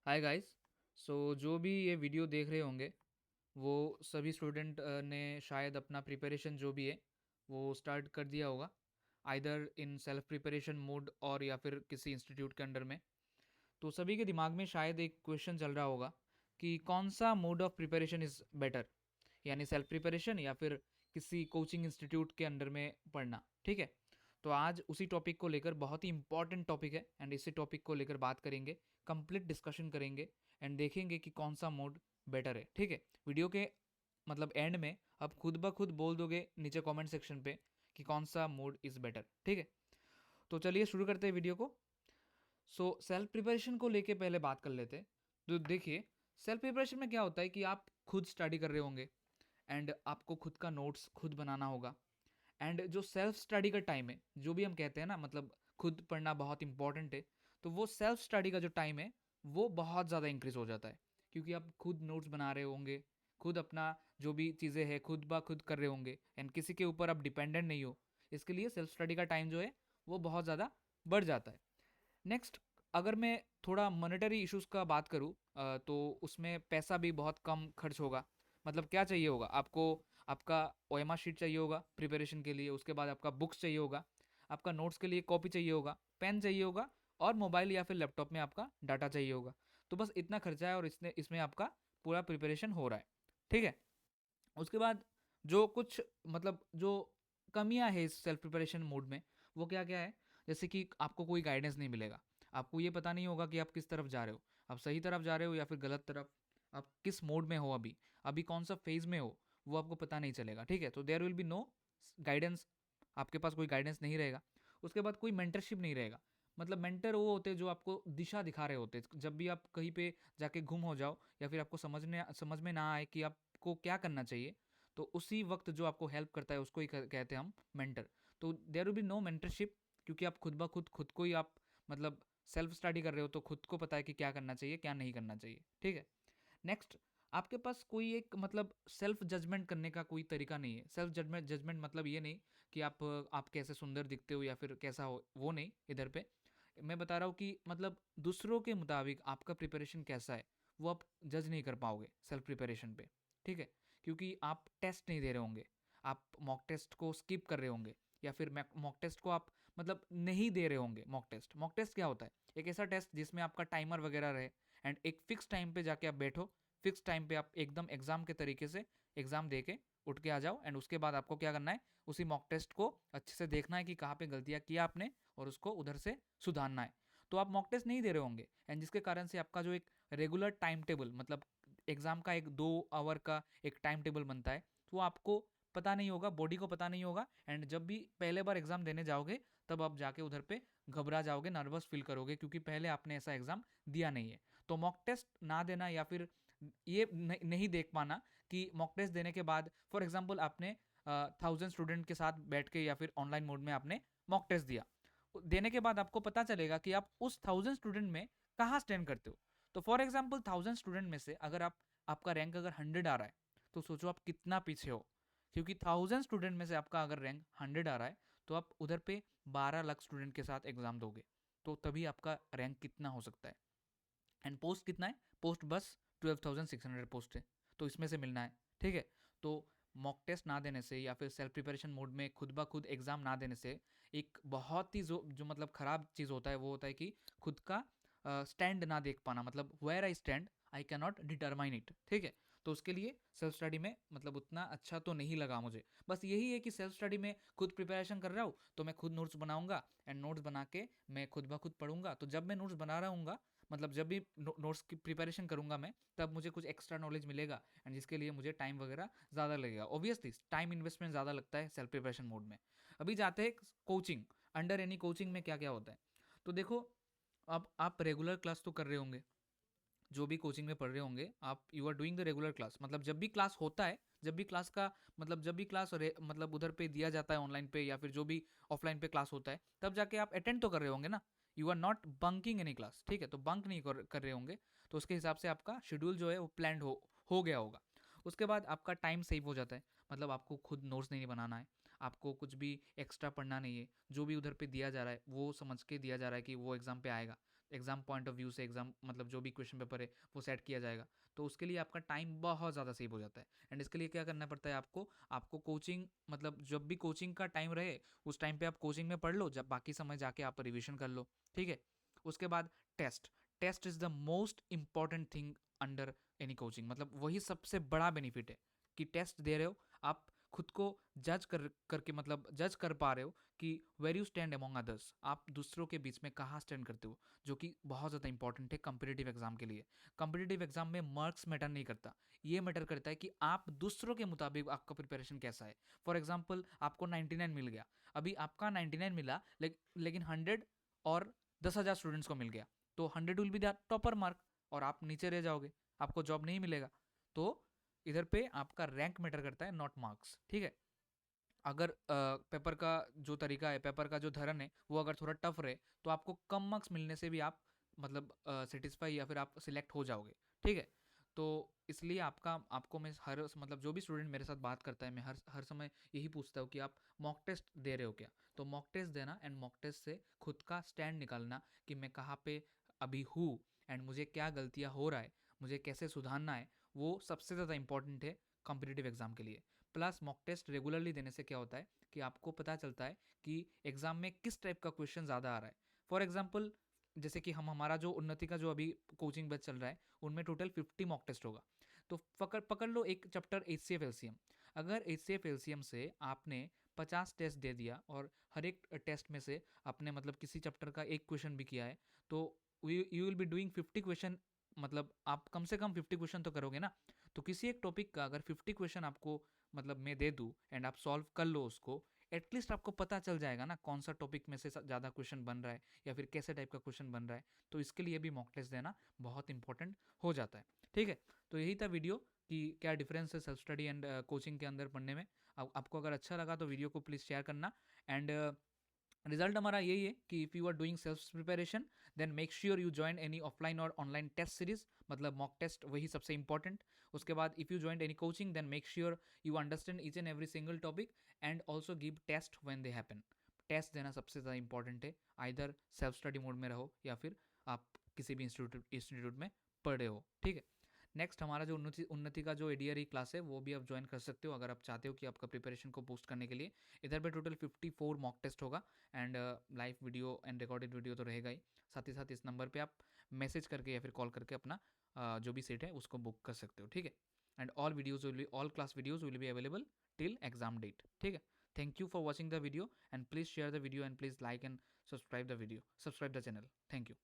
Hi guys. जो भी ये वीडियो देख रहे होंगे वो सभी स्टूडेंट ने शायद अपना प्रिपरेशन जो भी है वो स्टार्ट कर दिया होगा, either in self preparation mode और या फिर किसी इंस्टीट्यूट के अंडर में। तो सभी के दिमाग में शायद एक क्वेश्चन चल रहा होगा कि कौन सा mode of preparation is better, यानी सेल्फ प्रिपरेशन या फिर किसी कोचिंग इंस्टीट्यूट के अंडर में पढ़ना। ठीक है, तो आज उसी टॉपिक को लेकर, बहुत ही इंपॉर्टेंट टॉपिक है एंड इसी टॉपिक को लेकर बात करेंगे, कंप्लीट डिस्कशन करेंगे एंड देखेंगे कि कौन सा मोड बेटर है। ठीक है, वीडियो के एंड में आप खुद ब खुद बोल दोगे नीचे कमेंट सेक्शन पे कि कौन सा मोड इज़ बेटर। ठीक है, तो चलिए शुरू करते हैं वीडियो को। सेल्फ प्रिपरेशन को लेके पहले बात कर लेते हैं। तो देखिए, सेल्फ प्रिपरेशन में क्या होता है कि आप खुद स्टडी कर रहे होंगे एंड आपको खुद का नोट्स खुद बनाना होगा। एंड जो सेल्फ स्टडी का टाइम है, जो भी हम कहते हैं ना, खुद पढ़ना बहुत इंपॉर्टेंट है, तो वो सेल्फ स्टडी का जो टाइम है वो बहुत ज़्यादा इंक्रीज हो जाता है, क्योंकि आप खुद नोट्स बना रहे होंगे, खुद अपना जो भी चीज़ें हैं खुद ब खुद कर रहे होंगे एंड किसी के ऊपर आप डिपेंडेंट नहीं हो। इसके लिए सेल्फ स्टडी का टाइम जो है वो बहुत ज़्यादा बढ़ जाता है। नेक्स्ट, अगर मैं थोड़ा मॉनेटरी इश्यूज का बात करूँ, तो उसमें पैसा भी बहुत कम खर्च होगा। क्या चाहिए होगा आपको? आपका ओएमआर शीट चाहिए होगा प्रिपरेशन के लिए, उसके बाद आपका बुक्स चाहिए होगा, आपका नोट्स के लिए कॉपी चाहिए होगा, पेन चाहिए होगा, और मोबाइल या फिर लैपटॉप में आपका डाटा चाहिए होगा। तो बस इतना खर्चा है और इसमें आपका पूरा प्रिपरेशन हो रहा है। ठीक है, उसके बाद जो कुछ जो कमियां है इस सेल्फ प्रिपरेशन मोड में, वो क्या क्या है? जैसे कि आपको कोई गाइडेंस नहीं मिलेगा, आपको ये पता नहीं होगा कि आप किस तरफ जा रहे हो, आप सही तरफ जा रहे हो या फिर गलत तरफ, आप किस मोड में हो, अभी अभी कौन सा फेज में हो, वो आपको पता नहीं चलेगा। ठीक है, तो there will be no guidance, आपके पास कोई गाइडेंस नहीं रहेगा। उसके बाद कोई मेंटरशिप नहीं रहेगा। मेंटर वो होते हैं जो आपको दिशा दिखा रहे होते हैं, जब भी आप कहीं पे जाके गुम हो जाओ या फिर आपको समझ में ना आए कि आपको क्या करना चाहिए, तो उसी वक्त जो आपको हेल्प करता है उसको ही कहते हैं हम मेंटर। तो there will be no mentorship, क्योंकि आप खुद ब खुद को ही आप सेल्फ स्टडी कर रहे हो, तो खुद को पता है कि क्या करना चाहिए क्या नहीं करना चाहिए। ठीक है, नेक्स्ट, आपके पास कोई एक सेल्फ जजमेंट करने का कोई तरीका नहीं है। सेल्फ जजमेंट जजमेंट ये नहीं कि आप कैसे सुंदर दिखते हो या फिर कैसा हो, वो नहीं। इधर पे मैं बता रहा हूँ कि दूसरों के मुताबिक आपका प्रिपरेशन कैसा है वो आप जज नहीं कर पाओगे सेल्फ प्रिपरेशन पे। ठीक है, क्योंकि आप टेस्ट नहीं दे रहे होंगे, आप मॉक टेस्ट को स्किप कर रहे होंगे, या फिर मॉक टेस्ट को आप नहीं दे रहे होंगे। मॉक टेस्ट क्या होता है? एक ऐसा टेस्ट जिसमें आपका टाइमर वगैरह रहे एंड एक फिक्स टाइम पे जाके आप बैठो, फिक्स टाइम पे आप एकदम एग्जाम के तरीके से एग्जाम दे के उठ के आ जाओ, एंड उसके बाद आपको क्या करना है, उसी मॉक टेस्ट को अच्छे से देखना है कि कहाँ पे गलतियाँ किया आपने और उसको उधर से सुधारना है। तो आप मॉक टेस्ट नहीं दे रहे होंगे, एंड जिसके कारण से आपका जो एक रेगुलर टाइम टेबल, एग्जाम का एक 2 आवर का एक टाइम टेबल बनता है, तो वो आपको पता नहीं होगा, बॉडी को पता नहीं होगा, एंड जब भी पहले बार एग्जाम देने जाओगे तब आप जाके उधर पे घबरा जाओगे, नर्वस फील करोगे, क्योंकि पहले आपने ऐसा एग्जाम दिया नहीं है। तो मॉक टेस्ट ना देना या फिर ये नहीं देख पाना कि मॉक टेस्ट देने के बाद, फॉर एग्जाम्पल आपने 1000 स्टूडेंट के साथ बैठ के या फिर ऑनलाइन मोड में आपने मॉक टेस्ट दिया, देने के बाद आपको पता चलेगा कि आप उस 1000 स्टूडेंट में कहाँ स्टैंड करते हो। तो फॉर एग्जाम्पल 1000 स्टूडेंट में से अगर आपका रैंक अगर 100 आ रहा है, तो सोचो आप कितना पीछे हो, क्योंकि 1000 स्टूडेंट में से आपका अगर रैंक 100 आ रहा है, तो आप उधर पे 12 लाख स्टूडेंट के साथ एग्जाम दोगे, तो तभी आपका रैंक कितना हो सकता है। एंड पोस्ट कितना है? पोस्ट बस 12,600 पोस्ट है, तो इसमें से मिलना है। ठीक है, तो मॉक टेस्ट ना देने से या फिर सेल्फ प्रिपरेशन मोड में खुद ब खुद एग्जाम ना देने से एक बहुत ही जो ख़राब चीज़ होता है, वो होता है कि खुद का स्टैंड ना देख पाना, where I stand I can not determine it. ठीक है, तो उसके लिए सेल्फ स्टडी में उतना अच्छा तो नहीं लगा मुझे। बस यही है कि सेल्फ स्टडी में खुद प्रिपरेशन कर रहा हूँ, तो मैं खुद नोट्स बनाऊंगा एंड नोट्स बना के मैं खुद ब खुद पढ़ूंगा। तो जब मैं नोट्स बना रहा हूँ, जब भी नोट्स की प्रिपरेशन करूंगा मैं, तब मुझे कुछ एक्स्ट्रा नॉलेज मिलेगा, एंड जिसके लिए मुझे टाइम वगैरह ज़्यादा लगेगा। ऑब्वियसली टाइम इन्वेस्टमेंट ज़्यादा लगता है सेल्फ प्रिपरेशन मोड में। अभी जाते हैं कोचिंग। अंडर एनी कोचिंग में क्या क्या होता है, तो देखो, अब आप रेगुलर क्लास तो कर रहे होंगे, जो भी कोचिंग में पढ़ रहे होंगे आप, you are doing the regular class. जब भी क्लास होता है, जब भी क्लास का जब भी क्लास उधर पे दिया जाता है ऑनलाइन पे या फिर जो भी ऑफलाइन पे क्लास होता है, तब जाके आप अटेंड तो कर रहे होंगे ना। You are not bunking any class. ठीक है, तो बंक नहीं कर रहे होंगे, तो उसके हिसाब से आपका शेड्यूल जो है वो प्लान हो गया होगा। उसके बाद आपका टाइम सेव हो जाता है, आपको खुद नोट्स नहीं बनाना है, आपको कुछ भी एक्स्ट्रा पढ़ना नहीं है, जो भी उधर पे दिया जा रहा है वो समझ के दिया जा रहा है कि वो एग्ज़ाम पे आएगा, एग्ज़ाम पॉइंट ऑफ व्यू से एग्ज़ाम मतलब जो भी क्वेश्चन पेपर है वो सेट किया जाएगा, तो उसके लिए आपका टाइम बहुत ज़्यादा सेव हो जाता है। एंड इसके लिए क्या करना पड़ता है आपको, आपको कोचिंग मतलब जब भी कोचिंग का टाइम रहे उस टाइम पे आप कोचिंग में पढ़ लो, जब बाकी समय जाके आप रिविजन कर लो, ठीक है। उसके बाद test, test is the most important thing under any coaching, मतलब वही सबसे बड़ा बेनिफिट है कि टेस्ट दे रहे हो आप, खुद को जज करके मतलब जज कर पा रहे हो कि where you stand among others, आप दूसरों के बीच में कहाँ स्टैंड करते हो, जो कि बहुत ज़्यादा इंपॉर्टेंट है कम्पिटिटिव एग्जाम के लिए। कम्पिटिटिव एग्जाम में मार्क्स मैटर नहीं करता, ये मैटर करता है कि आप दूसरों के मुताबिक आपका प्रिपरेशन कैसा है। फॉर एग्जाम्पल आपको 99 मिल गया, अभी आपका 99 मिला लेकिन 100 और 10,000 स्टूडेंट्स को मिल गया, तो 100 will be the topper mark और आप नीचे रह जाओगे, आपको जॉब नहीं मिलेगा। तो इधर पे आपका रैंक मैटर करता है, नॉट मार्क्स, ठीक है। अगर पेपर का जो तरीका है, पेपर का जो धरन है वो अगर थोड़ा टफ रहे तो आपको कम मार्क्स मिलने से भी आप मतलब सेटिस्फाई या फिर आप सिलेक्ट हो जाओगे, ठीक है। तो इसलिए आपको मैं हर मतलब जो भी स्टूडेंट मेरे साथ बात करता है, मैं हर हर समय यही पूछता हूँ कि आप मॉक टेस्ट दे रहे हो क्या, तो मॉक टेस्ट देना एंड मॉक टेस्ट से खुद का स्टैंड निकालना कि मैं कहाँ पे अभी हूँ एंड मुझे क्या गलतियाँ हो रहा है, मुझे कैसे सुधारना है, वो सबसे ज़्यादा इंपॉर्टेंट है कॉम्पिटिटिव एग्जाम के लिए। प्लस मॉक टेस्ट रेगुलरली देने से क्या होता है कि आपको पता चलता है कि एग्जाम में किस टाइप का क्वेश्चन ज़्यादा आ रहा है। फॉर एग्जाम्पल जैसे कि हम हमारा जो उन्नति का जो अभी कोचिंग बैच चल रहा है उनमें टोटल 50 मॉक टेस्ट होगा। तो पकड़ पकड़ लो एक chapter H C F L C M, अगर H C F L C M से आपने 50 टेस्ट दे दिया और हर एक टेस्ट में से आपने मतलब किसी चैप्टर का एक क्वेश्चन भी किया है, तो you will be doing 50 question, मतलब आप कम से कम 50 क्वेश्चन तो करोगे ना। तो किसी एक टॉपिक का अगर 50 क्वेश्चन आपको मतलब मैं दे दूँ एंड आप सॉल्व कर लो उसको, एटलीस्ट आपको पता चल जाएगा ना कौन सा टॉपिक में से ज़्यादा क्वेश्चन बन रहा है या फिर कैसे टाइप का क्वेश्चन बन रहा है। तो इसके लिए भी मॉक टेस्ट देना बहुत इंपॉर्टेंट हो जाता है, ठीक है। तो यही था वीडियो कि क्या डिफरेंस है सेल्फ स्टडी एंड कोचिंग के अंदर पढ़ने में। आपको अगर अच्छा लगा तो वीडियो को प्लीज़ शेयर करना। एंड रिजल्ट हमारा यही है कि if you are doing self preparation then make sure you join any offline और ऑनलाइन टेस्ट सीरीज, मतलब मॉक टेस्ट वही सबसे इंपॉर्टेंट। उसके बाद if you join any coaching then make sure you understand each and every single topic and also give test when they happen. Test देना सबसे ज़्यादा important है, आइदर सेल्फ स्टडी मोड में रहो या फिर आप किसी भी इंस्टीट्यूट में पढ़ रहे हो, ठीक है। नेक्स्ट हमारा जो उन्नति उन्नति का जो एडीआर क्लास है वो भी आप ज्वाइन कर सकते हो अगर आप चाहते हो कि आपका प्रिपरेशन को बूस्ट करने के लिए। इधर पे टोटल 54 मॉक टेस्ट होगा and live video and recorded video तो रहेगा ही, साथ ही साथ इस नंबर पे आप मैसेज करके या फिर कॉल करके अपना जो भी सीट है उसको बुक कर सकते हो, ठीक है। And all class videos will be available till exam date, ठीक है। Thank you for watching the video and please share the video and please like and subscribe the channel. Thank you.